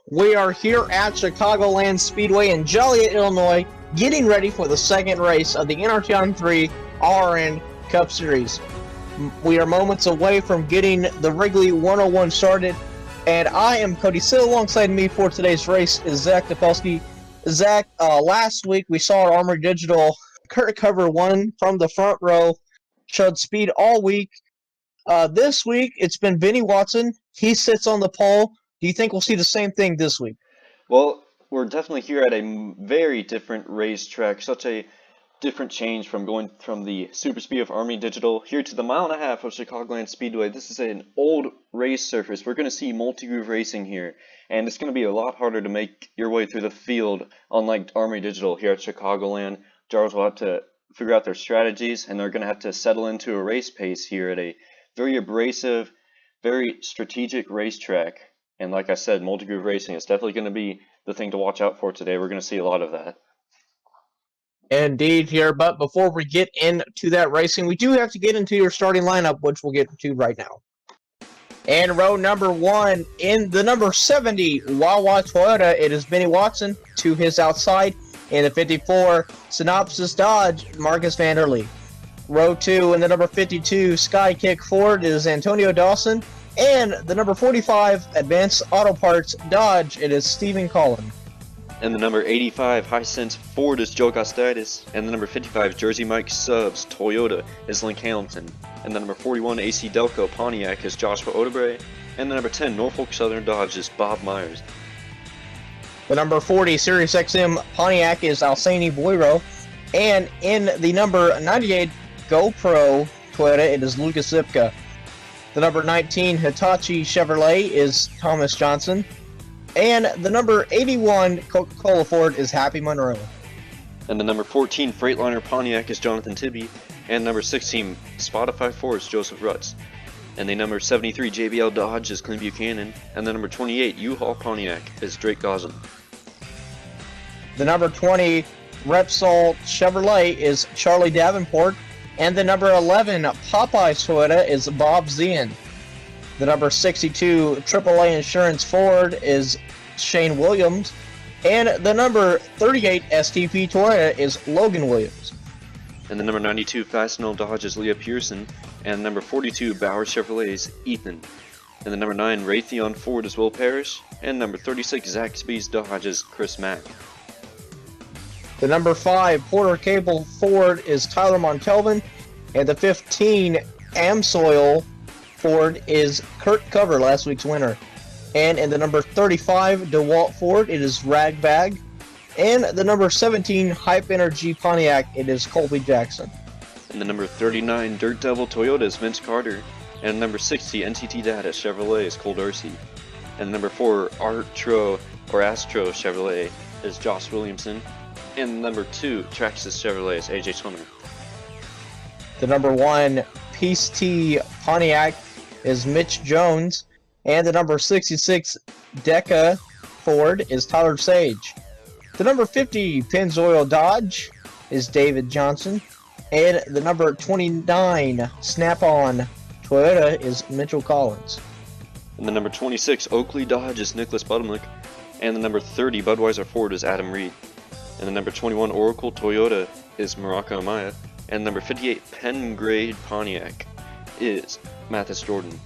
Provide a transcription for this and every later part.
We are here at Chicagoland Speedway in Joliet, Illinois, getting ready for the second race of the NR2003 RRN Cup Series. We are moments away from getting the Wrigley 101 started, and I am Cody Sill. Alongside me for today's race is Zack Tafelski. Zack, last week we saw Armory Digital cover one from the front row, showed speed all week. This week it's been Vinny Watson. He sits on the pole. Do you think we'll see the same thing this week? Well, we're definitely here at a very different racetrack, such a different change from going from the super speed of Armory Digital here to the mile and a half of Chicagoland Speedway. This is an old race surface. We're going to see multi-groove racing here, and it's going to be a lot harder to make your way through the field, unlike Armory Digital here at Chicagoland. Drivers will have to figure out their strategies, and they're going to have to settle into a race pace here at a very abrasive, very strategic racetrack. And like I said, multi-groove racing is definitely going to be the thing to watch out for today. We're going to see a lot of that. Indeed here, but before we get into that racing, we do have to get into your starting lineup, which we'll get to right now. And row number one, in the number 70 Wawa Toyota, it is Vinny Watson to his outside. In the 54 Synopsis Dodge, Marcus Vanderlee. Row two, in the number 52 Skykick Ford, is Antonio Dawson. And the number 45 Advanced Auto Parts Dodge, it is Stephen Collin. And the number 85 Hisense Ford is Joe Costaitis. And the number 55 Jersey Mike Subs Toyota is Link Hamilton. And the number 41 AC Delco Pontiac is Joshua Odebre. And the number 10 Norfolk Southern Dodge is Bob Myers. The number 40 Sirius XM Pontiac is Alsani Boiro. And in the number 98 GoPro Toyota, it is Lucas Zipka. The number 19 Hitachi Chevrolet is Thomas Johnson. And the number 81 Coca-Cola Ford is Happy Monroe. And the number 14 Freightliner Pontiac is Jonathan Tibby. And number 16 Spotify Ford is Joseph Rutz. And the number 73 JBL Dodge is Clint Buchanan. And the number 28 U-Haul Pontiac is Drake Goslin. The number 20 Repsol Chevrolet is Charlie Davenport. And the number 11 Popeyes Toyota is Bob Zien. The number 62 AAA Insurance Ford is Shane Williams. And the number 38 STP Toyota is Logan Williams. And the number 92 Fastenal Dodge is Leah Pearson. And the number 42 Bauer Chevrolet is Ethan. And the number 9 Raytheon Ford is Will Parrish. And number 36 Zaxby's Dodge is Chris Mack. The number 5 Porter Cable Ford is Tyler Montelvin. And the 15 Amsoil Ford is Kurt Cover, last week's winner. And in the number 35 DeWalt Ford, it is Ragbag. And the number 17 Hype Energy Pontiac, it is Colby Jackson. And the number 39 Dirt Devil Toyota is Vince Carter. And number 60 NTT Data Chevrolet is Cole Darcy. And number 4 Astro Chevrolet is Josh Williamson. And number 2 Traxxas Chevrolet is AJ Swimmer. The number 1 Peace T Pontiac is Mitch Jones. And the number 66 Deca Ford is Tyler Sage. The number 50 Pennzoil Dodge is David Johnson. And the number 29 Snap-on Toyota is Mitchell Collins. And the number 26 Oakley Dodge is Nicholas Budimlick. And the number 30 Budweiser Ford is Adam Reed. And the number 21 Oracle Toyota is Morocco Amaya. And number 58 Pengrade Pontiac is Mathis Jordan.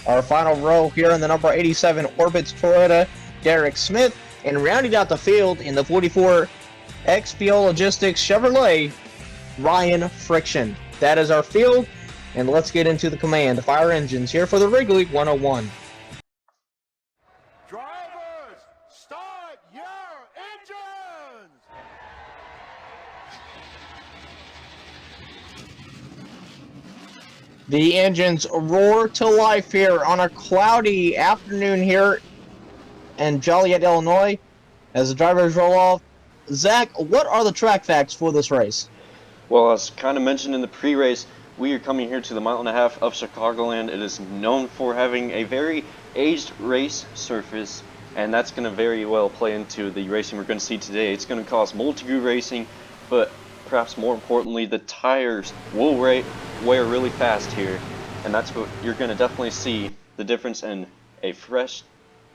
Our final row here in the number 87 Orbits Toyota, Derek Smith. And rounding out the field in the 44 XPO Logistics Chevrolet, Ryan Friction. That is our field, and let's get into the command. Fire engines here for the Wrigley 101. Drivers, start your engines! The engines roar to life here on a cloudy afternoon here in Joliet, Illinois, as the drivers roll off. Zach, what are the track facts for this race? Well, as kind of mentioned in the pre-race, we are coming here to the mile and a half of Chicagoland. It is known for having a very aged race surface, and that's going to very well play into the racing we're going to see today. It's going to cause multi-groove racing, but perhaps more importantly, the tires will wear really fast here, and that's what you're going to definitely see, the difference in a fresh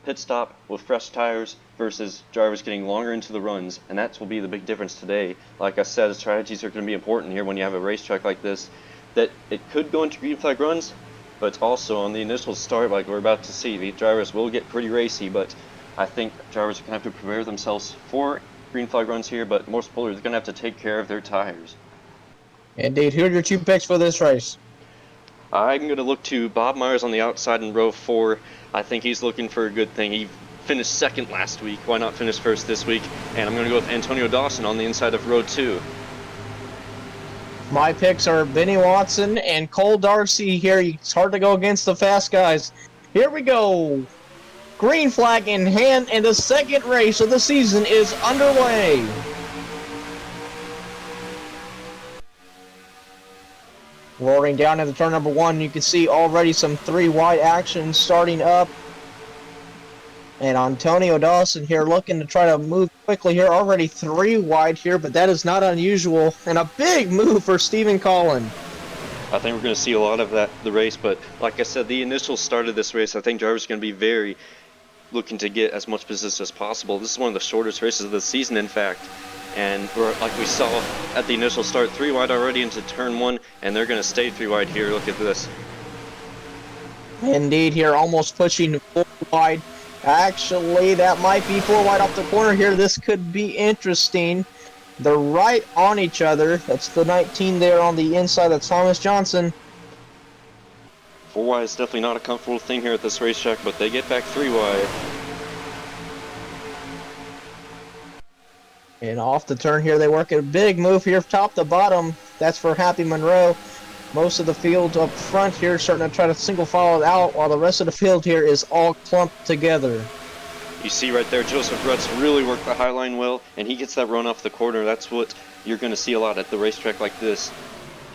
pit stop with fresh tires versus drivers getting longer into the runs, and that will be the big difference today. Like I said, strategies are going to be important here when you have a racetrack like this, that it could go into green flag runs, but also on the initial start, like we're about to see, the drivers will get pretty racy, but I think drivers are going to have to prepare themselves for green flag runs here, but most importantly, they're going to have to take care of their tires. Indeed. Who are your 2 picks for this race? I'm going to look to Bob Myers on the outside in row 4. I think he's looking for a good thing. He finished second last week. Why not finish first this week? And I'm going to go with Antonio Dawson on the inside of row 2. My picks are Benny Watson and Cole Darcy here. It's hard to go against the fast guys. Here we go. Green flag in hand, and the second race of the season is underway. Roaring down into turn number 1, you can see already some 3 wide action starting up. And Antonio Dawson here looking to try to move quickly here. Already 3 wide here, but that is not unusual. And a big move for Stephen Collin. I think we're going to see a lot of that the race, but like I said, the initial start of this race, I think drivers are going to be very looking to get as much position as possible. This is one of the shortest races of the season, in fact. And like we saw at the initial start, 3 wide already into turn 1, and they're going to stay 3 wide here. Look at this. Indeed, here almost pushing 4 wide. Actually, that might be 4 wide off the corner here. This could be interesting. They're right on each other. That's the 19 there on the inside. That's Thomas Johnson. 4 wide is definitely not a comfortable thing here at this racetrack, but they get back 3 wide. And off the turn here, they work a big move here, top to bottom. That's for Happy Monroe. Most of the field up front here starting to try to single file it out, while the rest of the field here is all clumped together. You see right there, Joseph Rutz really worked the high line well, and he gets that run off the corner. That's what you're going to see a lot at the racetrack like this.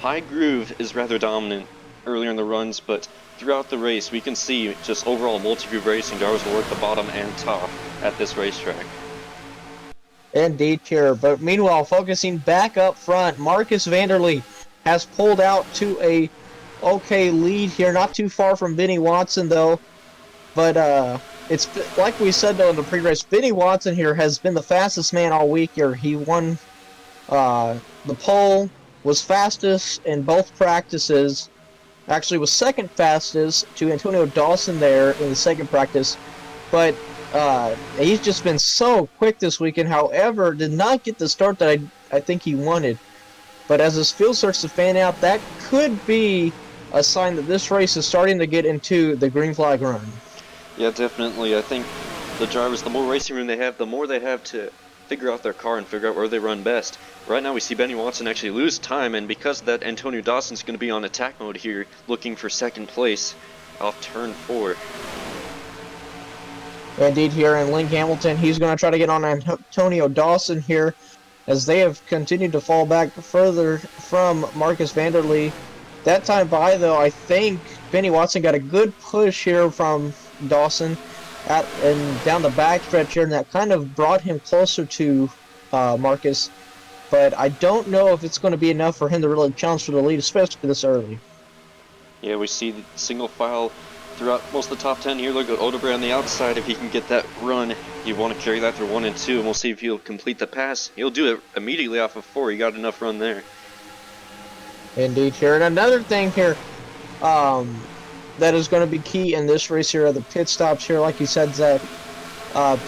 High groove is rather dominant earlier in the runs, but throughout the race, we can see just overall multi-groove racing. Drivers will work the bottom and top at this racetrack. Indeed here, but meanwhile, focusing back up front, Marcus Vanderlee has pulled out to a okay lead here, not too far from Benny Watson though. But it's like we said though in the pre-race, Benny Watson here has been the fastest man all week here. He won the pole, was fastest in both practices, actually was second fastest to Antonio Dawson there in the second practice, but he's just been so quick this weekend. However, did not get the start that I think he wanted. But as his field starts to fan out, that could be a sign that this race is starting to get into the green flag run. Yeah, definitely. I think the drivers, the more racing room they have, the more they have to figure out their car and figure out where they run best. Right now we see Benny Watson actually lose time, and because of that, Antonio Dawson's going to be on attack mode here, looking for second place off turn 4. Indeed here in Link Hamilton, he's going to try to get on Antonio Dawson here as they have continued to fall back further from Marcus Vanderlee. That time by, though, I think Benny Watson got a good push here from Dawson and down the backstretch here, and that kind of brought him closer to Marcus. But I don't know if it's going to be enough for him to really challenge for the lead, especially this early. Yeah, we see the single file throughout most of the top 10 here. Look at Odebrand on the outside. If he can get that run, you want to carry that through 1 and 2, and we'll see if he'll complete the pass. He'll do it immediately off of 4. He got enough run there. Indeed here. And another thing here that is going to be key in this race here are the pit stops here. Like you said, Zach,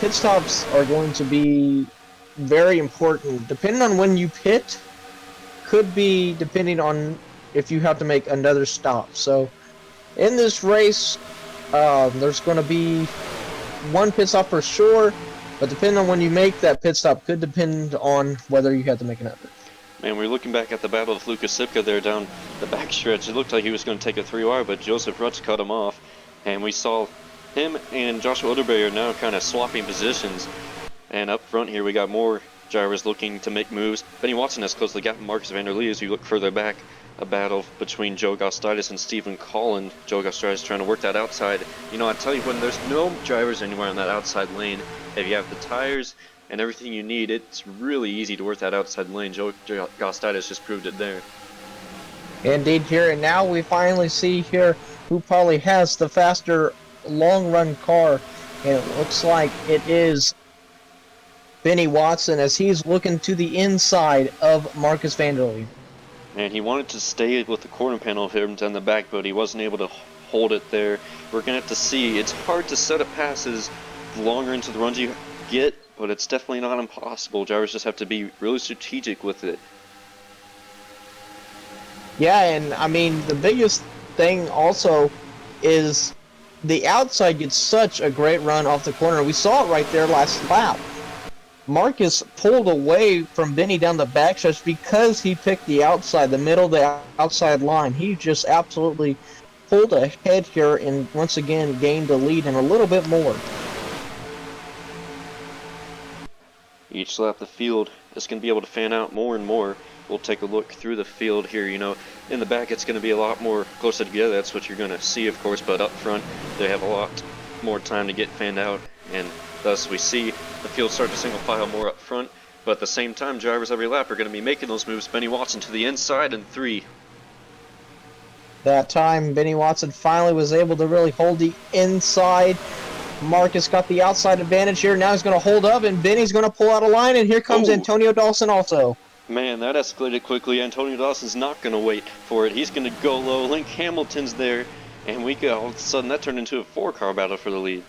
pit stops are going to be very important. Depending on when you pit, could be depending on if you have to make another stop. So in this race, there's going to be one pit stop for sure, but depending on when you make that pit stop could depend on whether you have to make another. Man, we're looking back at the battle of Lucas Sipka there down the backstretch. It looked like he was going to take a 3R, but Joseph Rutz cut him off. And we saw him and Joshua Oderberry are now kind of swapping positions. And up front here, we got more drivers looking to make moves. Benny Watson has closed the gap with Marcus Vanderlee as you look further back. A battle between Joe Gostitis and Stephen Collin. Joe Gostitis trying to work that outside. You know, I tell you, when there's no drivers anywhere in that outside lane, if you have the tires and everything you need, it's really easy to work that outside lane. Joe Gostitis just proved it there. Indeed here, and now we finally see here who probably has the faster long run car. And it looks like it is Benny Watson as he's looking to the inside of Marcus Vanderlee. And he wanted to stay with the corner panel of him on the back, but he wasn't able to hold it there. We're going to have to see. It's hard to set up passes the longer into the runs you get, but it's definitely not impossible. Drivers just have to be really strategic with it. Yeah, and I mean, the biggest thing also is the outside gets such a great run off the corner. We saw it right there last lap. Marcus pulled away from Benny down the backstretch because he picked the outside, the middle of the outside line. He just absolutely pulled ahead here and once again gained the lead and a little bit more. Each lap the field is going to be able to fan out more and more. We'll take a look through the field here. You know, in the back it's going to be a lot more closer together. That's what you're going to see, of course, but up front they have a lot more time to get fanned out, and thus we see the field start to single file more up front. But at the same time, drivers every lap are going to be making those moves. Benny Watson to the inside in 3. That time, Benny Watson finally was able to really hold the inside. Marcus got the outside advantage here. Now he's going to hold up, and Benny's going to pull out a line, and here comes Antonio Dawson also. Man, that escalated quickly. Antonio Dawson's not going to wait for it. He's going to go low. Link Hamilton's there, and we go. All of a sudden, that turned into a 4-car battle for the lead.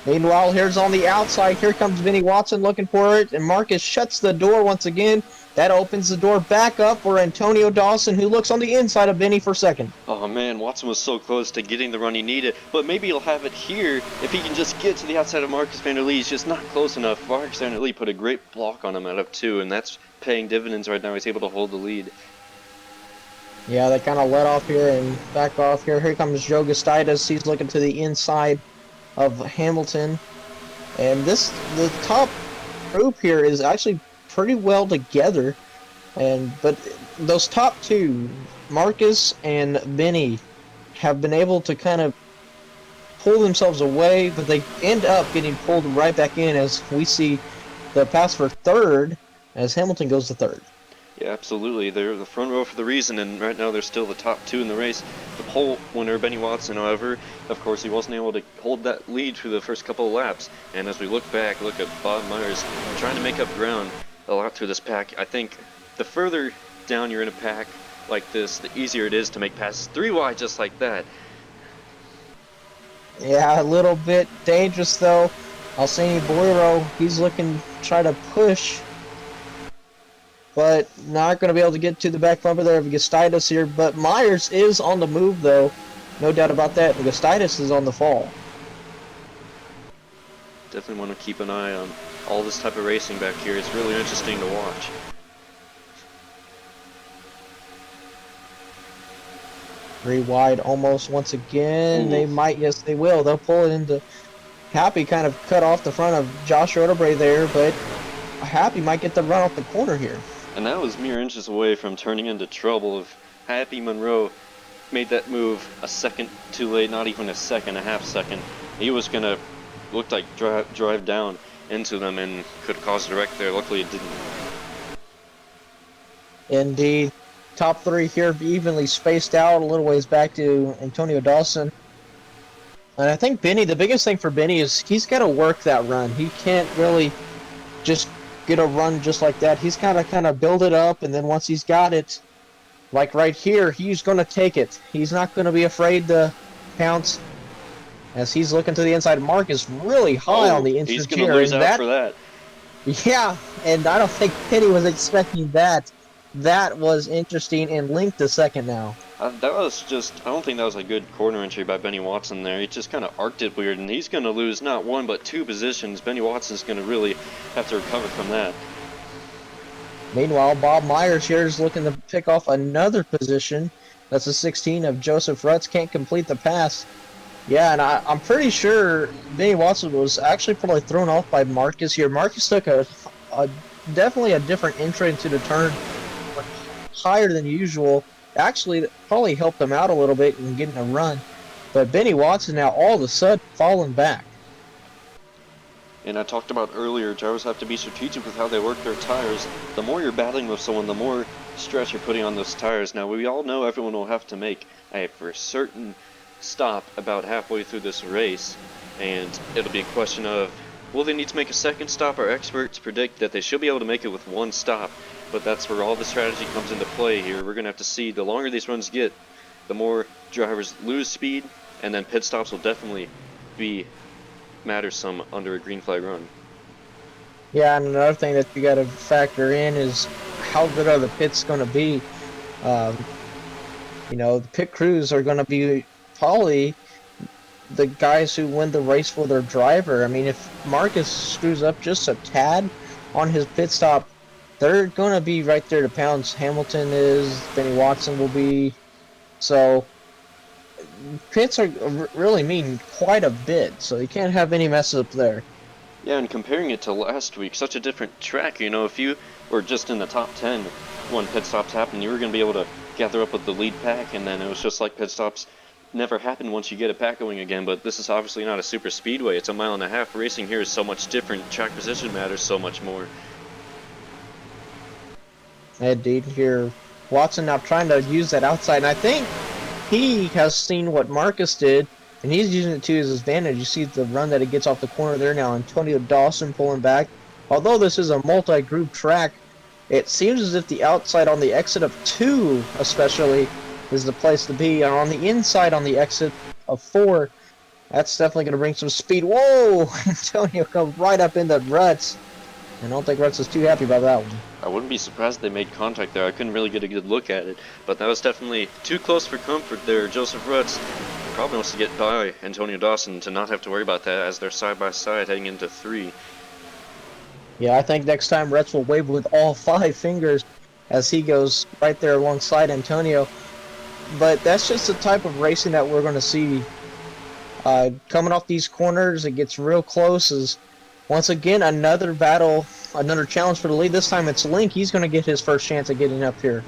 Meanwhile, here's on the outside. Here comes Benny Watson looking for it, and Marcus shuts the door once again. That opens the door back up for Antonio Dawson, who looks on the inside of Benny for second. Oh man, Watson was so close to getting the run he needed, but maybe he'll have it here if he can just get to the outside of Marcus Vanderlee. He's just not close enough. Marcus Vanderlee put a great block on him out of 2, and that's paying dividends right now. He's able to hold the lead. Yeah, they kind of let off here and back off here. Here comes Joe Gustitis. He's looking to the inside of Hamilton. And the top group here is actually pretty well together. But those top 2, Marcus and Benny, have been able to kind of pull themselves away, but they end up getting pulled right back in as we see the pass for third as Hamilton goes to third. Yeah, absolutely. They're the front row for the reason, and right now they're still the top 2 in the race. The pole winner, Benny Watson, however, of course, he wasn't able to hold that lead through the first couple of laps. And as we look back, look at Bob Myers trying to make up ground a lot through this pack. I think the further down you're in a pack like this, the easier it is to make passes 3 wide just like that. Yeah, a little bit dangerous though. Alcini Bolero, he's looking to try to push, but not going to be able to get to the back bumper there of Gustitis here. But Myers is on the move though, no doubt about that. Gustitis is on the fall. Definitely want to keep an eye on all this type of racing back here. It's really interesting to watch. Three wide almost once again. Ooh. They might, yes they will. They'll pull it into Happy, kind of cut off the front of Josh Roderbray there, but Happy might get the run off the corner here. And that was mere inches away from turning into trouble. If Happy Monroe made that move a second too late, not even a second, a half second, he was going to look like drive down into them and could have caused a wreck there. Luckily it didn't. Indeed. Top 3 here evenly spaced out a little ways back to Antonio Dawson. And I think Benny, the biggest thing for Benny is he's got to work that run. He can't really just get a run just like that. He's got to kind of build it up, and then once he's got it, like right here, he's going to take it. He's not going to be afraid to pounce as he's looking to the inside. Mark is really high on the inside. He's going to lose out for that. Yeah, and I don't think Benny was expecting that. That was interesting and linked to second now. That was just, I don't think that was a good corner entry by Benny Watson there. He just kind of arced it weird, and he's going to lose not 1 but 2 positions. Benny Watson's going to really have to recover from that. Meanwhile, Bob Myers here is looking to pick off another position. That's a 16 of Joseph Rutz. Can't complete the pass. Yeah, and I'm pretty sure Benny Watson was actually probably thrown off by Marcus here. Marcus took definitely a different entry into the turn, higher than usual. Actually, probably helped them out a little bit in getting a run. But Benny Watson now all of a sudden falling back. And I talked about earlier, drivers have to be strategic with how they work their tires. The more you're battling with someone, the more stress you're putting on those tires. Now, we all know everyone will have to make a for certain stop about halfway through this race. and it'll be a question of, will they need to make a second stop? Our experts predict that they should be able to make it with one stop, but that's where all the strategy comes into play here. We're going to have to see, the longer these runs get, the more drivers lose speed, and then pit stops will definitely matter some under a green flag run. Yeah, and another thing that you got to factor in is how good are the pits going to be. You know, the pit crews are going to be probably the guys who win the race for their driver. I mean, if Marcus screws up just a tad on his pit stop, they're going to be right there to pounce. Hamilton is, Benny Watson will be. So pits are really mean quite a bit, so you can't have any messes up there. Yeah, and comparing it to last week, such a different track. You know, if you were just in the top 10 when pit stops happened, you were going to be able to gather up with the lead pack, and then it was just like pit stops never happen once you get a pack going again. But this is obviously not a super speedway. It's a mile-and-a-half. Racing here is so much different. Track position matters so much more. Indeed, here Watson now trying to use that outside, and I think he has seen what Marcus did, and he's using it to his advantage. You see the run that he gets off the corner there now. Antonio Dawson pulling back. Although this is a multi-group track, it seems as if the outside on the exit of 2 especially is the place to be. And on the inside on the exit of 4, that's definitely going to bring some speed. Whoa! Antonio comes right up in the ruts. I don't think Ruts is too happy about that one. I wouldn't be surprised if they made contact there. I couldn't really get a good look at it, but that was definitely too close for comfort there. Joseph Ruts probably wants to get by Antonio Dawson to not have to worry about that as they're side by side heading into 3. Yeah, I think next time Ruts will wave with all 5 fingers as he goes right there alongside Antonio. But that's just the type of racing that we're going to see. Coming off these corners, it gets real close. As once again, another battle, another challenge for the lead. This time it's Link. He's going to get his first chance at getting up here.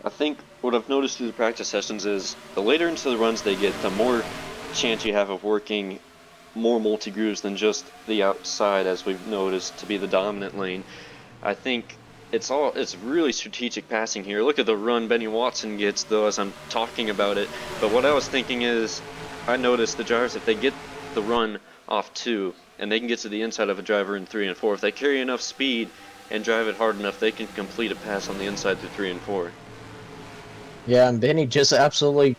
I think what I've noticed through the practice sessions is the later into the runs they get, the more chance you have of working more multi-grooves than just the outside, as we've noticed to be the dominant lane. I think it's really strategic passing here. Look at the run Benny Watson gets though as I'm talking about it. But what I was thinking is, I noticed the drivers, if they get the run off 2 and they can get to the inside of a driver in 3 and 4, if they carry enough speed and drive it hard enough, they can complete a pass on the inside through 3 and 4. Yeah, and Benny just absolutely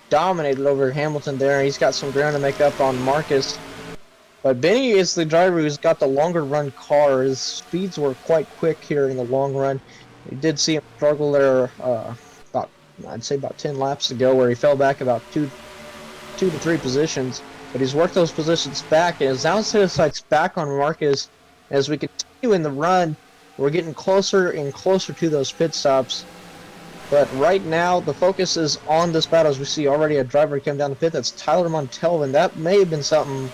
dominated over Hamilton there. He's got some ground to make up on Marcus. But Benny is the driver who's got the longer run car. His speeds were quite quick here in the long run. You did see him struggle there I'd say about 10 laps ago, where he fell back about 2 to 3 positions. But he's worked those positions back, and his outside sights back on Marcus. As we continue in the run, we're getting closer and closer to those pit stops. But right now, the focus is on this battle, as we see already a driver come down the pit. That's Tyler Montalvan. That may have been something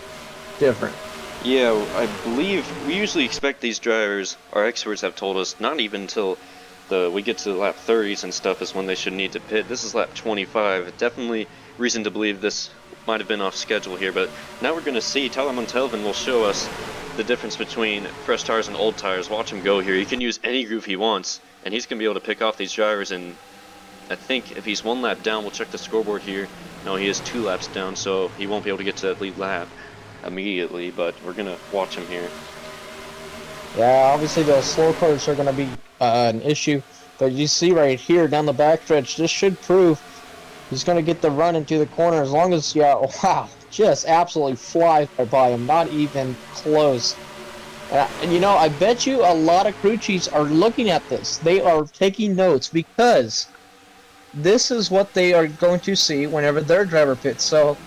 different. Yeah, I believe we usually expect these drivers, our experts have told us, not even until we get to the lap 30s and stuff is when they should need to pit. This is lap 25. Definitely reason to believe this might have been off schedule here, but now we're going to see Tyler Montalvan will show us the difference between fresh tires and old tires. Watch him go here. He can use any groove he wants, and he's going to be able to pick off these drivers. And I think if he's 1 lap down, we'll check the scoreboard here. No, he is 2 laps down, so he won't be able to get to that lead lap immediately, but we're going to watch him here. Yeah, obviously those slow cars are going to be an issue, but you see right here down the backstretch, this should prove he's going to get the run into the corner as long as, wow, just absolutely flies by him, not even close. And you know, I bet you a lot of crew chiefs are looking at this. They are taking notes because this is what they are going to see whenever their driver pits. So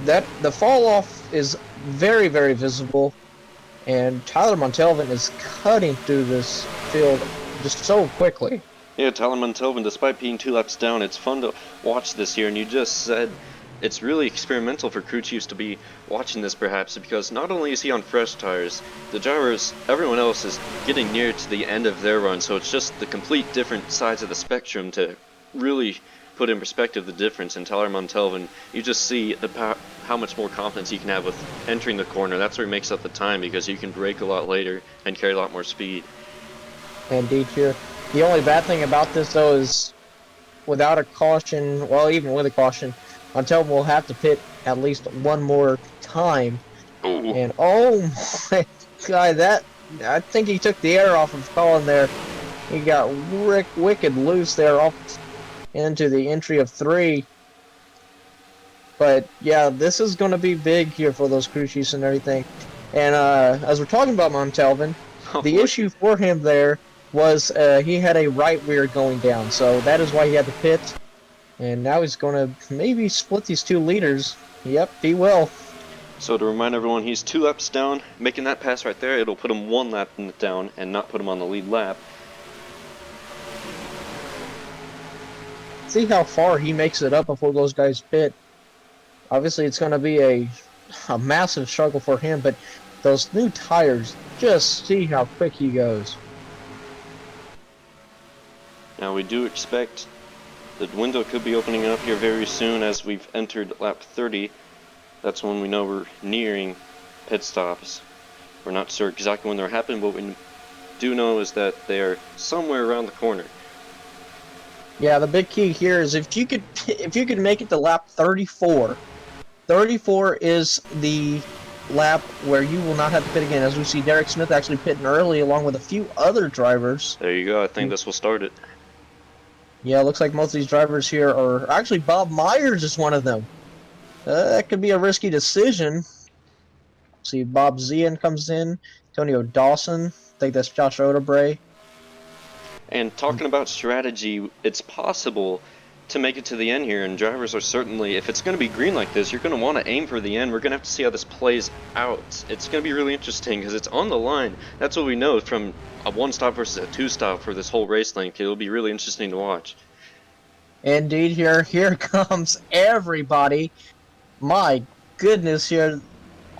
that the fall off is very, very visible, and Tyler Montalvan is cutting through this field just so quickly. Yeah, Tyler Montalvan, despite being 2 laps down, it's fun to watch this here, and you just said it's really experimental for crew chiefs to be watching this perhaps, because not only is he on fresh tires, the drivers, everyone else is getting near to the end of their run, so it's just the complete different sides of the spectrum to really put in perspective the difference. In Tyler Montalvan, you just see how much more confidence he can have with entering the corner. That's where he makes up the time, because you can brake a lot later and carry a lot more speed. Indeed here. The only bad thing about this though is without a caution, well even with a caution, Montalvan will have to pit at least one more time. Ooh. And oh my god, I think he took the air off of Colin there. He got wicked loose there off into the entry of 3. But yeah, this is going to be big here for those crew chiefs and everything. And as we're talking about Montalvan, the issue for him there was he had a right rear going down, so that is why he had to pit. And now he's going to maybe split these 2 leaders. Yep, he will. So to remind everyone, he's 2 laps down. Making that pass right there, it'll put him 1 lap down and not put him on the lead lap. See how far he makes it up before those guys pit. Obviously, it's going to be a massive struggle for him, but those new tires, just see how quick he goes. Now we do expect the window could be opening up here very soon as we've entered lap 30. That's when we know we're nearing pit stops. We're not sure exactly when they're happening, but what we do know is that they're somewhere around the corner. Yeah, the big key here is if you could make it to lap 34. 34 is the lap where you will not have to pit again, as we see Derek Smith actually pitting early along with a few other drivers. There you go, I think this will start it. Yeah, it looks like most of these drivers here are actually Bob Myers is one of them. That could be a risky decision. See, Bob Zian comes in, Antonio Dawson, I think that's Josh Odebray. And talking about strategy, it's possible to make it to the end here, and drivers are certainly, if it's going to be green like this, you're going to want to aim for the end. We're going to have to see how this plays out. It's going to be really interesting because it's on the line. That's what we know from a 1-stop versus a 2-stop for this whole race length. It'll be really interesting to watch. Indeed, here comes everybody. My goodness, here.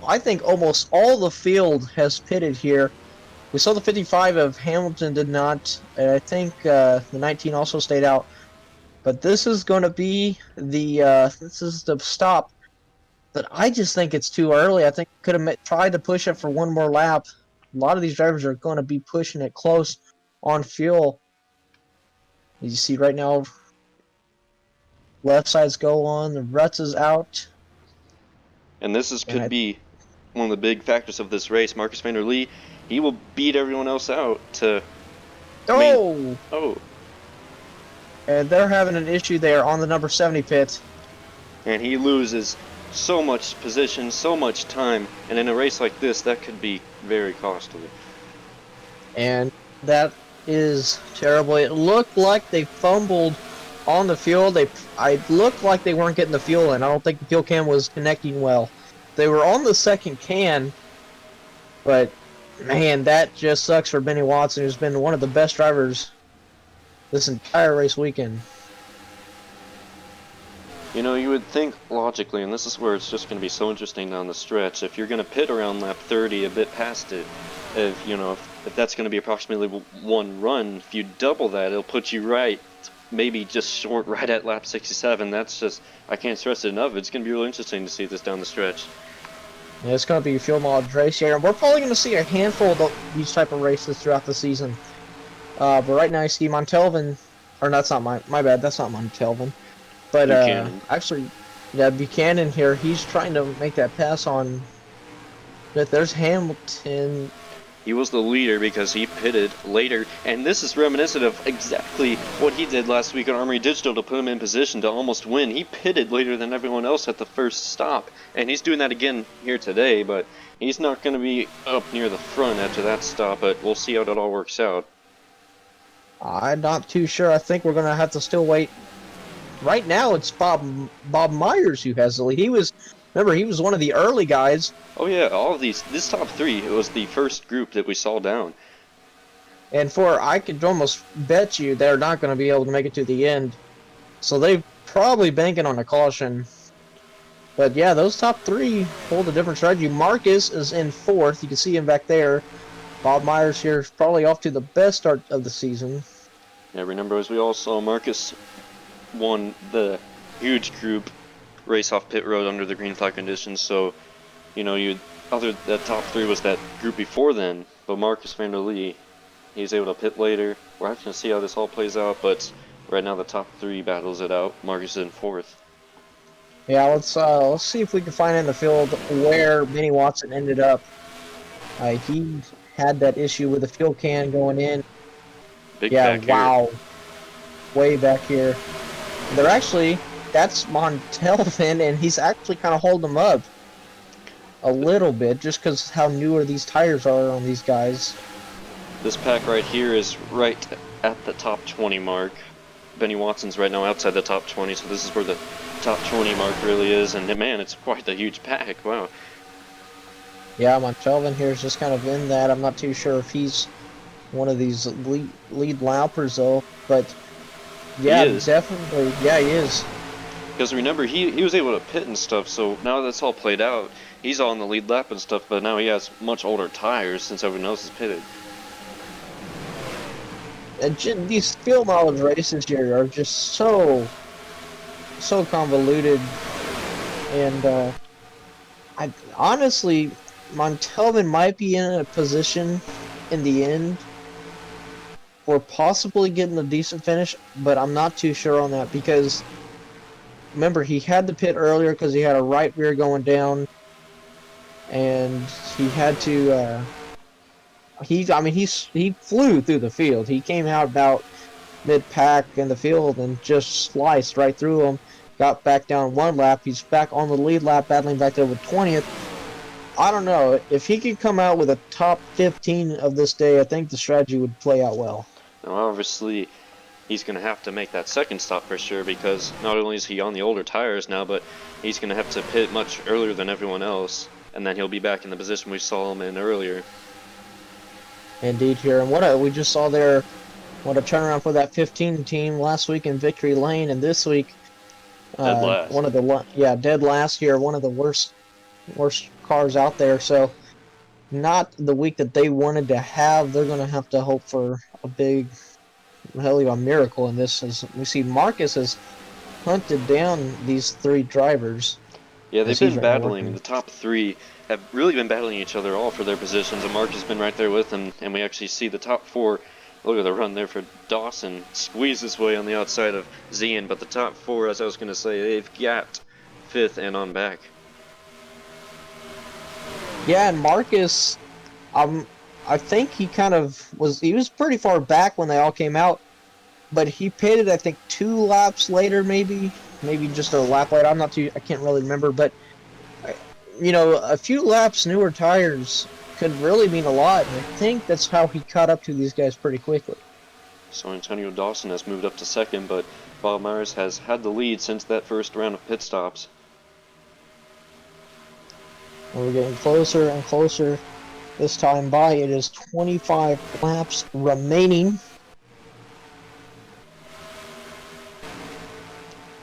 I think almost all the field has pitted here. We saw the 55 of Hamilton did not, and I think the 19 also stayed out. But this is going to be the stop. But I just think it's too early. I think could have tried to push it for one more lap. A lot of these drivers are going to be pushing it close on fuel. As you see right now, left sides go on. The ruts is out. And this could be one of the big factors of this race. Marcus van der Lee, he will beat everyone else out to... Oh! And they're having an issue there on the number 70 pit. And he loses so much position, so much time, and in a race like this, that could be very costly. And that is terrible. It looked like they fumbled on the fuel. It looked like they weren't getting the fuel in. I don't think the fuel can was connecting well. They were on the second can, but man, that just sucks for Benny Watson, who's been one of the best drivers this entire race weekend. You know, you would think logically, and this is where it's just going to be so interesting down the stretch, if you're going to pit around lap 30, a bit past it, if that's going to be approximately 1 run, if you double that, it'll put you right, maybe just short right at lap 67. That's just, I can't stress it enough. It's going to be really interesting to see this down the stretch. Yeah, it's going to be a fuel mileage race here, and we're probably going to see a handful of these type of races throughout the season. But right now, you see Montalvan, or that's not my bad, that's not Montalvan. But actually, yeah, Buchanan here, he's trying to make that pass on. But there's Hamilton. He was the leader because he pitted later, and this is reminiscent of exactly what he did last week on Armory Digital to put him in position to almost win. He pitted later than everyone else at the first stop, and he's doing that again here today, but he's not going to be up near the front after that stop, but we'll see how that all works out. I'm not too sure. I think we're going to have to still wait. Right now, it's Bob Myers who has the lead. Remember, he was one of the early guys. Oh yeah, all of this top 3, it was the first group that we saw down. And I could almost bet you they're not going to be able to make it to the end. So they're probably banking on a caution. But yeah, those top 3 hold a different strategy. Marcus is in 4th. You can see him back there. Bob Myers here is probably off to the best start of the season. Yeah, remember, as we all saw, Marcus won the huge group race off pit road under the green flag conditions, so that top 3 was that group before then, but Marcus van der Lee, he's able to pit later. We're having to see how this all plays out, but right now the top 3 battles it out. Marcus is in 4th. Yeah, let's see if we can find in the field where Benny Watson ended up. He had that issue with the fuel can going in. Big Yeah, pack here. wow, way back here. They're actually that's Montelvin, and he's actually kind of holding them up a little bit just because how newer these tires are on these guys. This pack right here is right at the top 20 mark. Benny Watson's right now outside the top 20, so this is where the top 20 mark really is, and man, it's quite the huge pack. Wow. Yeah, Montelvin here is just kind of in that. I'm not too sure if he's one of these lead lappers though, but He yeah, is. definitely. Yeah, he is. Because remember, he was able to pit and stuff, so now that's all played out, he's on the lead lap and stuff, but now he has much older tires since everyone else is pitted. And these field knowledge races here are just so convoluted, and I honestly, Montelvin might be in a position in the end for possibly getting a decent finish, but I'm not too sure on that because remember he had the pit earlier because he had a right rear going down, and he had to. He flew through the field. He came out about mid-pack in the field and just sliced right through him. Got back down one lap. He's back on the lead lap, battling back there with 20th. I don't know. If he could come out with a top 15 of this day, I think the strategy would play out well. Now obviously, he's going to have to make that second stop for sure, because not only is he on the older tires now, but he's going to have to pit much earlier than everyone else, and then he'll be back in the position we saw him in earlier. Indeed, here. And we just saw there, what a turnaround for that 15 team last week in Victory Lane, and this week, Dead last. dead last here, one of the worst cars out there. So, not the week that they wanted to have. They're going to have to hope for a big, hell, a miracle in this. As we see, Marcus has hunted down these three drivers. Yeah, they've been battling. The top three have really been battling each other all for their positions, and Mark has been right there with them, and we actually see the top four. Look at the run there for Dawson. Squeeze his way on the outside of Zian, but the top four, as I was going to say, they've gapped fifth and on back. Yeah, and Marcus, I think he was pretty far back when they all came out, but he pitted, I think, 2 laps later, maybe just a lap later. I can't really remember, but a few laps newer tires could really mean a lot, and I think that's how he caught up to these guys pretty quickly. So Antonio Dawson has moved up to second, but Bob Myers has had the lead since that first round of pit stops. We're getting closer and closer this time by. It is 25 laps remaining.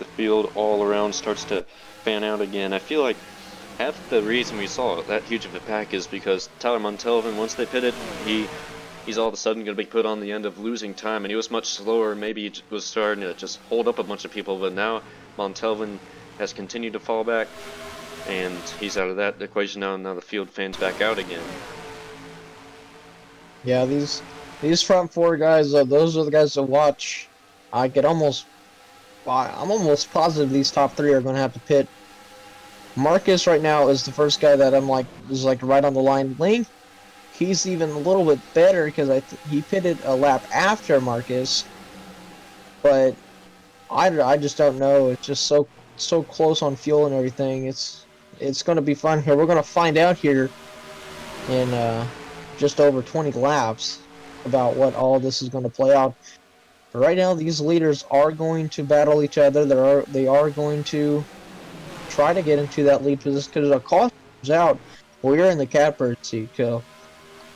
The field all around starts to fan out again. I feel like half the reason we saw that huge of a pack is because Tyler Montelvin, once they pitted, he's all of a sudden going to be put on the end of losing time, and he was much slower. Maybe he was starting to just hold up a bunch of people, but now Montelvin has continued to fall back, and he's out of that equation now. Now the field fans back out again. Yeah, these front four guys, those are the guys to watch. I'm almost positive these top three are going to have to pit. Marcus right now is the first guy that is right on the line. Link, he's even a little bit better because he pitted a lap after Marcus, but I just don't know. It's just so close on fuel and everything. It's going to be fun here. We're going to find out here in just over 20 laps about what all this is going to play out. But right now, these leaders are going to battle each other. They are going to try to get into that lead position because a caution comes out. We're in the catbird seat. So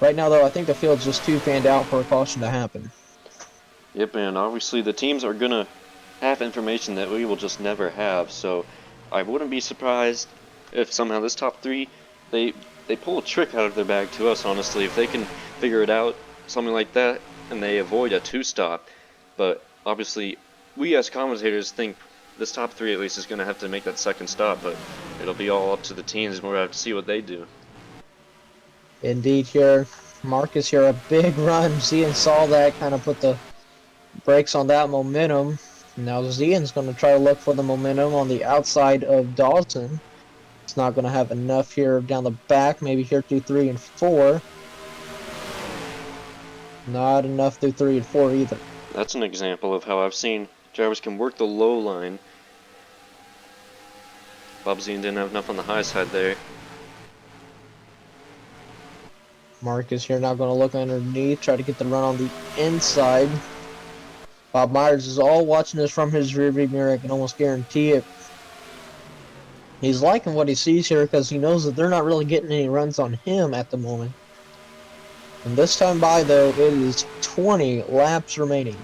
right now, though, I think the field's just too fanned out for a caution to happen. Yep, and obviously the teams are going to have information that we will just never have, so I wouldn't be surprised if somehow this top three, they pull a trick out of their bag to us, honestly. If they can figure it out, something like that, and they avoid a two-stop. But obviously, we as commentators think this top three at least is going to have to make that second stop, but it'll be all up to the teams, and we're going to have to see what they do. Indeed, here, Marcus here, a big run. Zian saw that, kind of put the brakes on that momentum. Now Zian's going to try to look for the momentum on the outside of Dawson. It's not going to have enough here down the back, maybe here through 3 and 4. Not enough through 3 and 4 either. That's an example of how I've seen drivers can work the low line. Bob Zian didn't have enough on the high side there. Marcus here now going to look underneath, try to get the run on the inside. Bob Myers is all watching this from his rearview mirror. I can almost guarantee it. He's liking what he sees here because he knows that they're not really getting any runs on him at the moment. And this time by, though, it is 20 laps remaining.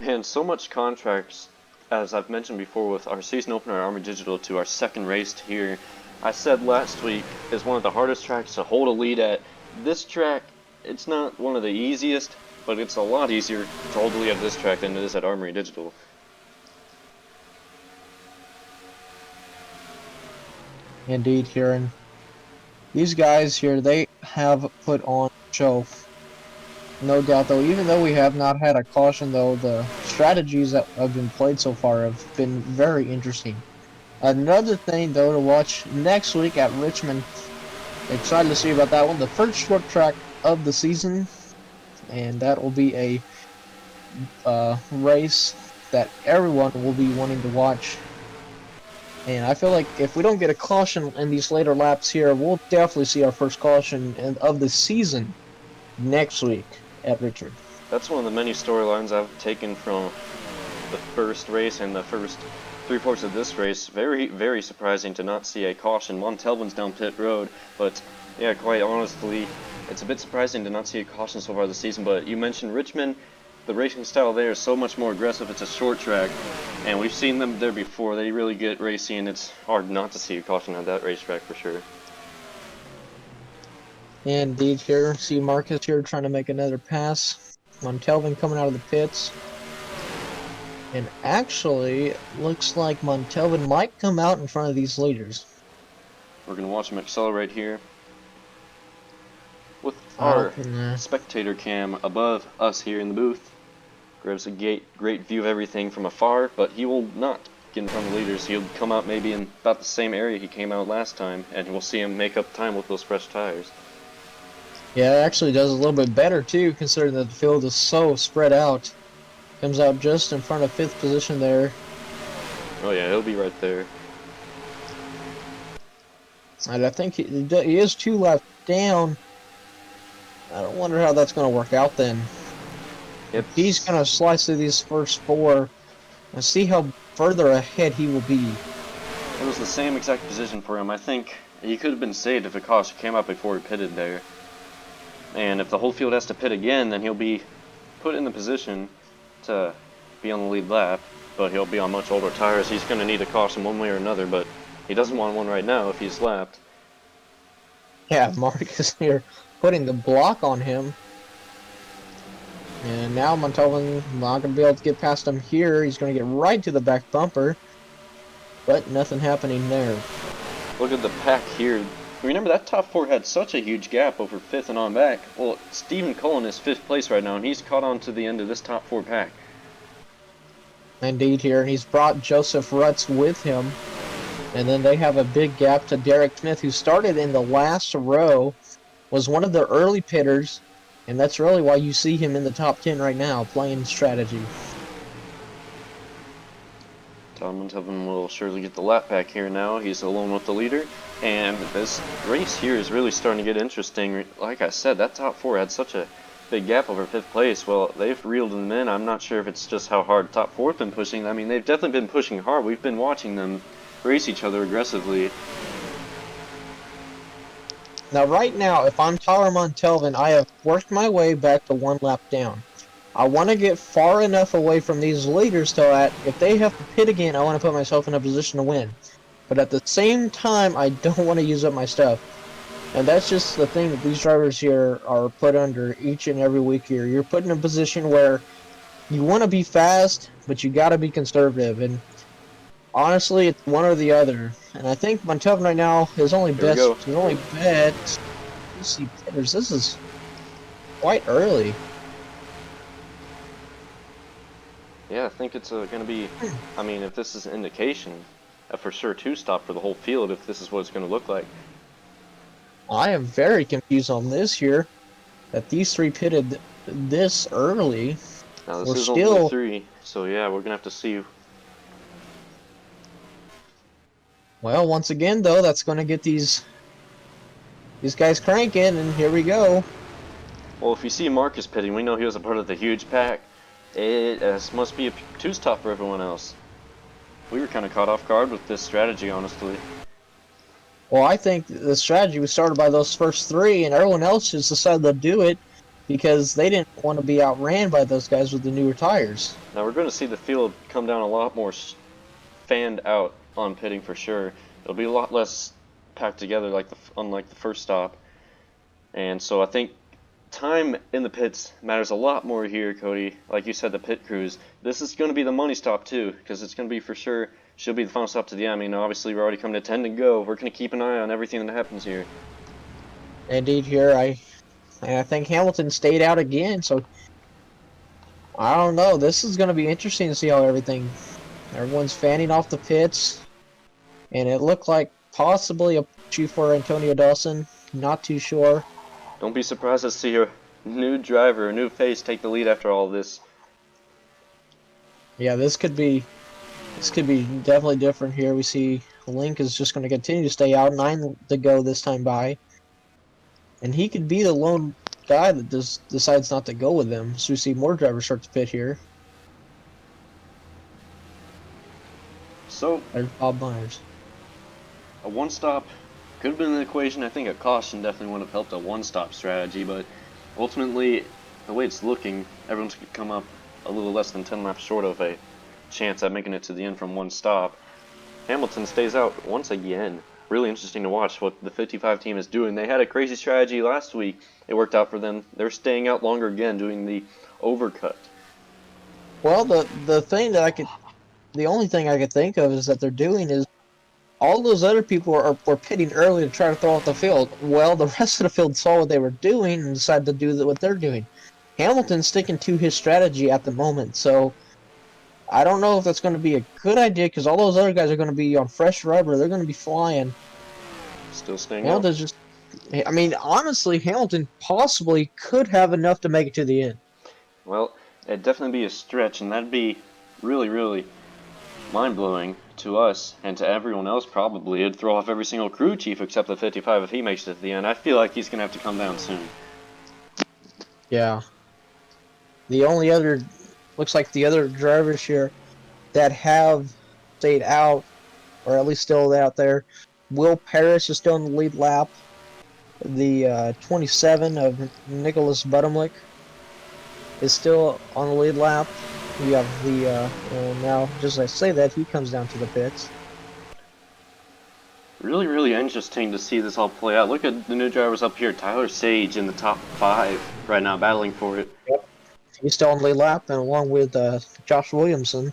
Man, so much contracts, as I've mentioned before, with our season opener at Armory Digital to our second race here. I said last week is one of the hardest tracks to hold a lead at. This track, it's not one of the easiest, but it's a lot easier to hold the lead at this track than it is at Armory Digital. Indeed, Kieran. These guys here, they have put on a show. No doubt, though, even though we have not had a caution, though, the strategies that have been played so far have been very interesting. Another thing, though, to watch next week at Richmond. Excited to see about that one. The first short track of the season. And that will be a race that everyone will be wanting to watch. And I feel like if we don't get a caution in these later laps here, we'll definitely see our first caution of the season next week at Richmond. That's one of the many storylines I've taken from the first race and the first 3/4 of this race. Very, very surprising to not see a caution. Montelvin's down pit road, but yeah, quite honestly, it's a bit surprising to not see a caution so far this season. But you mentioned Richmond. The racing style there is so much more aggressive. It's a short track, and we've seen them there before. They really get racy, and it's hard not to see a caution at that racetrack for sure. Indeed, here, see Marcus here trying to make another pass. Montelvin coming out of the pits. And actually, looks like Montelvin might come out in front of these leaders. We're going to watch him accelerate here with our spectator cam above us here in the booth. Grabs a great view of everything from afar, but he will not get in front of the leaders. He'll come out maybe in about the same area he came out last time, and we'll see him make up time with those fresh tires. Yeah, it actually does a little bit better too, considering that the field is so spread out. Comes out just in front of 5th position there. Oh yeah, he'll be right there. And I think he is 2 laps down. I don't wonder how that's going to work out then. He's going to slice through these first 4 and see how further ahead he will be. It was the same exact position for him. I think he could have been saved if a caution came up before he pitted there. And if the whole field has to pit again, then he'll be put in the position to be on the lead lap, but he'll be on much older tires. He's going to need a caution one way or another, but he doesn't want one right now if he's lapped. Yeah, Marcus here putting the block on him. And now Montalvan not going to be able to get past him here. He's going to get right to the back bumper, but nothing happening there. Look at the pack here. Remember, that top 4 had such a huge gap over 5th and on back. Well, Stephen Cullen is 5th place right now, and he's caught on to the end of this top 4 pack. Indeed here, and he's brought Joseph Rutz with him. And then they have a big gap to Derek Smith, who started in the last row, was one of the early pitters, and that's really why you see him in the top 10 right now, playing strategy. Tom Montelvin will surely get the lap back here now. He's alone with the leader. And this race here is really starting to get interesting. Like I said, that top 4 had such a big gap over 5th place. Well, they've reeled them in. I'm not sure if it's just how hard top 4 have been pushing. I mean, they've definitely been pushing hard. We've been watching them race each other aggressively. Now, right now, if I'm Tyler Montelvin, I have worked my way back to 1 lap down. I want to get far enough away from these leaders so that if they have to pit again, I want to put myself in a position to win. But at the same time, I don't want to use up my stuff. And that's just the thing that these drivers here are put under each and every week here. You're put in a position where you want to be fast, but you got to be conservative. And honestly, it's one or the other. And I think Montelvin right now, his only bet. Let's see, pitters. This is quite early. Yeah, I think it's going to be, I mean, if this is an indication, a for sure two-stop for the whole field, if this is what it's going to look like. I am very confused on this here, that these three pitted this early. Now, this We're is only still, 3, so yeah, we're going to have to see. well, once again, though, that's going to get these guys cranking, and here we go. Well, if you see Marcus pitting, we know he was a part of the huge pack. It must be a two-stop for everyone else. We were kind of caught off guard with this strategy, honestly. Well, I think the strategy was started by those first three, and everyone else just decided to do it because they didn't want to be outran by those guys with the newer tires. Now, we're going to see the field come down a lot more fanned out on pitting for sure. It'll be a lot less packed together, unlike the first stop. And so I think time in the pits matters a lot more here, Cody. Like you said, the pit crews. This is going to be the money stop too, because it's going to be for sure. She'll be the final stop to the end. I mean, obviously we're already coming to 10 to go. We're going to keep an eye on everything that happens here. Indeed, here I think Hamilton stayed out again, so I don't know. This is going to be interesting to see how everyone's fanning off the pits, and it looked like possibly a issue for Antonio Dawson. Not too sure. Don't be surprised to see a new driver, a new face take the lead after all this. Yeah, this could be definitely different here. We see Link is just going to continue to stay out, 9 to go this time by, and he could be the lone guy that decides not to go with them. So we see more drivers start to pit here. So There's Bob Myers. a one-stop could have been an equation. I think a caution definitely would have helped a one-stop strategy, but ultimately, the way it's looking, everyone's going to come up a little less than 10 laps short of a chance at making it to the end from one stop. Hamilton stays out once again. Really interesting to watch what the 55 team is doing. They had a crazy strategy last week. It worked out for them. They're staying out longer again, doing the overcut. Well, the only thing I could think of is that they're doing is all those other people were pitting early to try to throw out the field. Well, the rest of the field saw what they were doing and decided to do what they're doing. Hamilton's sticking to his strategy at the moment, so I don't know if that's going to be a good idea because all those other guys are going to be on fresh rubber. They're going to be flying. Still staying out. Hamilton's just, I mean, honestly, Hamilton possibly could have enough to make it to the end. Well, it'd definitely be a stretch, and that'd be really, really mind-blowing to us and to everyone else probably. It'd throw off every single crew chief except the 55 if he makes it to the end. I feel like he's going to have to come down soon. Yeah. Looks like the other drivers here that have stayed out, or at least still out there, Will Parrish is still in the lead lap. The 27 of Nicholas Buttomlick is still on the lead lap. You have the, now, just as I say that, he comes down to the pits. Really, really interesting to see this all play out. Look at the new drivers up here. Tyler Sage in the top 5 right now, battling for it. Yep. He's still on the lead lap, and along with Josh Williamson.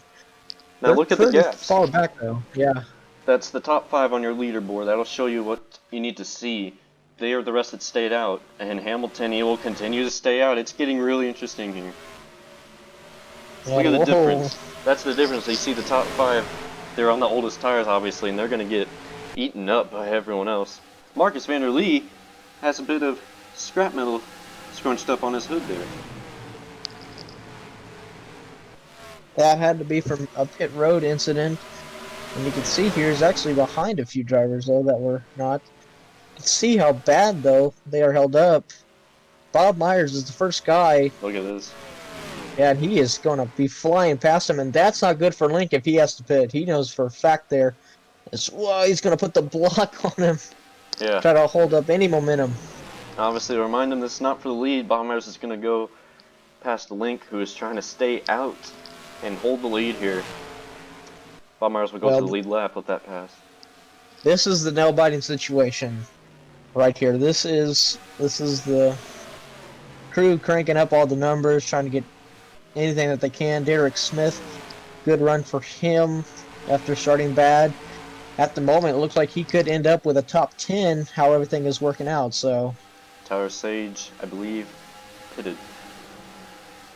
Now look at the gaps. Far back, though. Yeah. That's the top 5 on your leaderboard. That'll show you what you need to see. They are the rest that stayed out, and Hamilton, he will continue to stay out. It's getting really interesting here. Look at the difference. That's the difference. You see the top 5, they're on the oldest tires, obviously, and they're going to get eaten up by everyone else. Marcus Vander Lee has a bit of scrap metal scrunched up on his hood there. That had to be from a pit road incident. And you can see here he's actually behind a few drivers, though, that were not. You can see how bad, though, they are held up. Bob Myers is the first guy. Look at this. Yeah, and he is going to be flying past him, and that's not good for Link if he has to pit. He knows for a fact there. Whoa, he's going to put the block on him. Yeah. Try to hold up any momentum. Obviously, to remind him this is not for the lead. Bob Myers is going to go past Link, who is trying to stay out and hold the lead here. Bob Myers will go to the lead lap with that pass. This is the nail-biting situation right here. This is the crew cranking up all the numbers, trying to get anything that they can. Derek Smith, good run for him after starting bad. At the moment, it looks like he could end up with a top 10, how everything is working out. So Tyler Sage, I believe, pitted.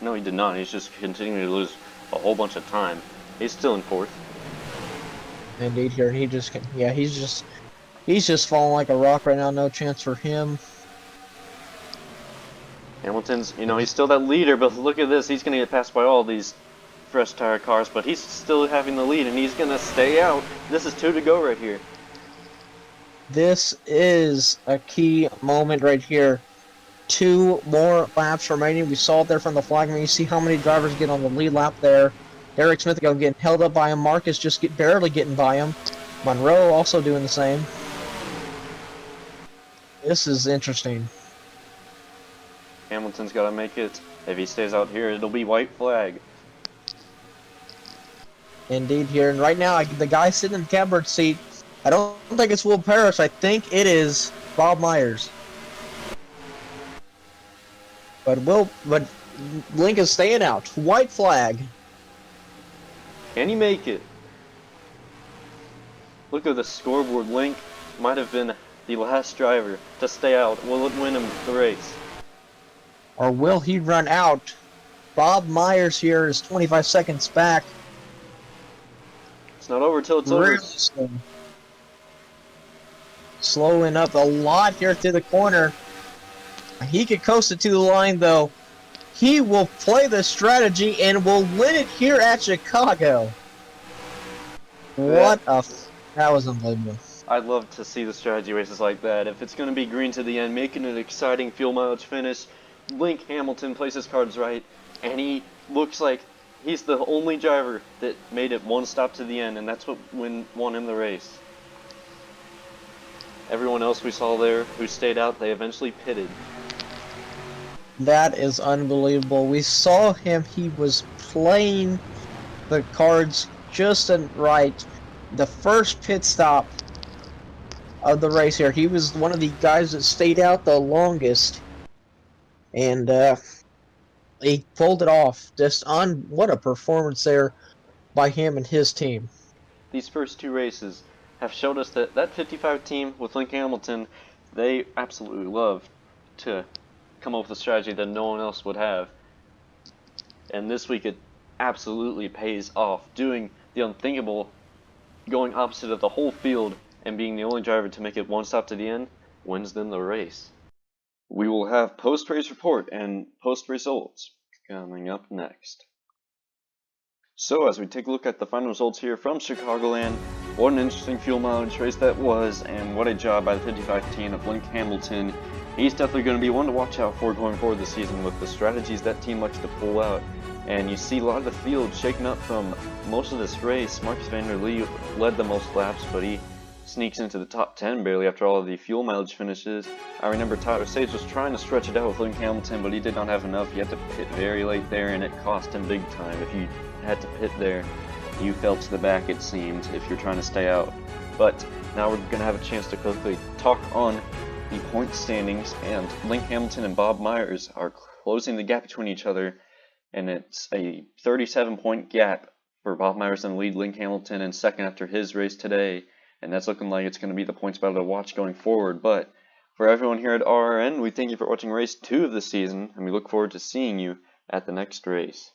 No, he did not. He's just continuing to lose a whole bunch of time. He's still in 4th. Indeed, here he just can. Yeah, he's just falling like a rock right now. No chance for him. Hamilton's, he's still that leader, but look at this. He's going to get passed by all these fresh tire cars, but he's still having the lead, and he's going to stay out. This is 2 to go right here. This is a key moment right here. 2 more laps remaining. We saw it there from the flag. You see how many drivers get on the lead lap there. Derek Smith getting held up by him. Marcus just barely getting by him. Monroe also doing the same. This is interesting. Hamilton's got to make it. If he stays out here, it'll be white flag. Indeed here. And right now, the guy sitting in the catbird seat, I don't think it's Will Parrish. I think it is Bob Myers. But Link is staying out. White flag. Can he make it? Look at the scoreboard. Link might have been the last driver to stay out. Will it win him the race? Or will he run out? Bob Myers here is 25 seconds back. It's not over till it's Really over. slow. Slowing up a lot here through the corner. He could coast it to the line, though. He will play the strategy and will win it here at Chicago. That was unbelievable. I'd love to see the strategy races like that. If it's going to be green to the end, making an exciting fuel mileage finish, Link Hamilton plays his cards right, and he looks like he's the only driver that made it 1 stop to the end, and that's what won him the race. Everyone else we saw there who stayed out, they eventually pitted. That is unbelievable. We saw him. He was playing the cards just right. The first pit stop of the race here. He was one of the guys that stayed out the longest. And he pulled it off. What a performance there by him and his team. These first 2 races have showed us that 55 team with Link Hamilton, they absolutely love to come up with a strategy that no one else would have. And this week it absolutely pays off, doing the unthinkable, going opposite of the whole field, and being the only driver to make it 1 stop to the end, wins them the race. We will have post-race report and post results coming up next. So as we take a look at the final results here from Chicagoland, what an interesting fuel mileage race that was, and what a job by the 55 team of Link Hamilton. He's definitely going to be one to watch out for going forward this season with the strategies that team likes to pull out. And you see a lot of the field shaken up from most of this race. Marcus van der Lee led the most laps, but he sneaks into the top 10 barely after all of the fuel mileage finishes. I remember Tyler Sage was trying to stretch it out with Link Hamilton, but he did not have enough. He had to pit very late there, and it cost him big time. If you had to pit there, you fell to the back, it seemed, if you're trying to stay out. But now we're going to have a chance to quickly talk on the point standings, and Link Hamilton and Bob Myers are closing the gap between each other, and it's a 37-point gap for Bob Myers in the lead, Link Hamilton in second after his race today, and that's looking like it's going to be the points battle to watch going forward. But for everyone here at RRN, we thank you for watching race 2 of the season, and we look forward to seeing you at the next race.